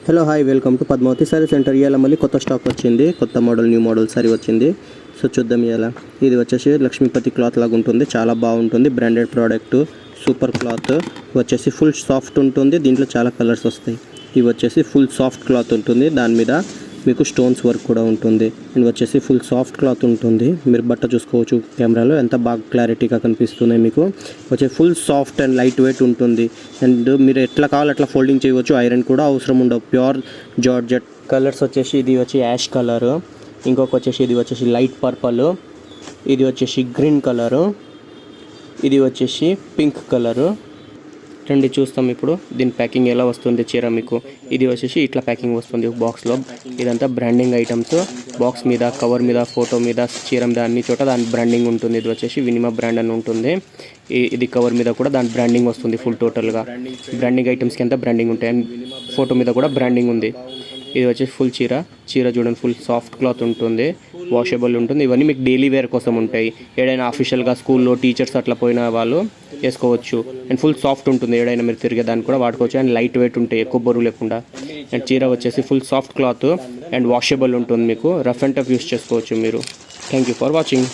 Hello hi welcome to Padmavati sari centre. ఇవాళ మళ్ళీ కొత్త స్టాక్ వచ్చింది, కొత్త మోడల్ న్యూ మోడల్ సారీ వచ్చింది. సో చూద్దాం. ఇవాళ ఇది వచ్చేసి లక్ష్మీపతి క్లాత్ లాగా ఉంటుంది, చాలా బాగుంటుంది. బ్రాండెడ్ ప్రోడక్ట్, సూపర్ క్లాత్ వచ్చేసి ఫుల్ సాఫ్ట్ ఉంటుంది. దీంట్లో చాలా కలర్స్ వస్తాయి. ఇవి వచ్చేసి ఫుల్ సాఫ్ట్ క్లాత్ ఉంటుంది, దాని మీద మీకు స్టోన్స్ వర్క్ కూడా ఉంటుంది. అండ్ వచ్చేసి ఫుల్ సాఫ్ట్ క్లాత్ ఉంటుంది. మీరు బట్ట చూసుకోవచ్చు కెమెరాలో, ఎంత బాగా క్లారిటీగా కనిపిస్తుంది మీకు. వచ్చే full soft and light weight ఉంటుంది. అండ్ మీరు ఎట్లా కావాలి అట్లా ఫోల్డింగ్ చేయవచ్చు, ఐరన్ కూడా అవసరం ఉండవు. ప్యూర్ జార్జెట్ కలర్స్ వచ్చేసి ఇది వచ్చి యాష్ కలర్, ఇంకొక వచ్చేసి ఇది వచ్చేసి లైట్ పర్పల్, ఇది వచ్చేసి గ్రీన్ కలరు, ఇది వచ్చేసి పింక్ కలరు. రండి చూస్తాం ఇప్పుడు దీని ప్యాకింగ్ ఎలా వస్తుంది చీర మీకు. ఇది వచ్చేసి ఇట్లా ప్యాకింగ్ వస్తుంది బాక్స్లో. ఇదంతా బ్రాండింగ్ ఐటమ్స్. బాక్స్ మీద, కవర్ మీద, ఫోటో మీద, చీర మీద అన్ని చోట దాని బ్రాండింగ్ ఉంటుంది. ఇది వచ్చేసి వినిమా బ్రాండ్ అని ఉంటుంది. ఇది కవర్ మీద కూడా దాని బ్రాండింగ్ వస్తుంది. ఫుల్ టోటల్గా బ్రాండింగ్ ఐటమ్స్కి ఎంత బ్రాండింగ్ ఉంటాయి. అండ్ ఫోటో మీద కూడా బ్రాండింగ్ ఉంది. ఇది వచ్చేసి ఫుల్ చీర చూడండి, ఫుల్ సాఫ్ట్ క్లాత్ ఉంటుంది, వాషబుల్ ఉంటుంది. ఇవన్నీ మీకు డైలీ వేర్ కోసం ఉంటాయి. ఏదైనా అఫీషియల్గా స్కూల్లో టీచర్స్ అట్లా పోయిన వాళ్ళు వేసుకోవచ్చు. అండ్ ఫుల్ సాఫ్ట్ ఉంటుంది, ఏదైనా మీరు తిరిగేదాన్ని కూడా వాడుకోవచ్చు. అండ్ లైట్ వెయిట్ ఉంటాయి, ఎక్కువ బరువు లేకుండా. అండ్ చీర వచ్చేసి full soft cloth and washable ఉంటుంది. మీకు రఫ్ అండ్ టఫ్ యూస్ చేసుకోవచ్చు మీరు. Thank you for watching.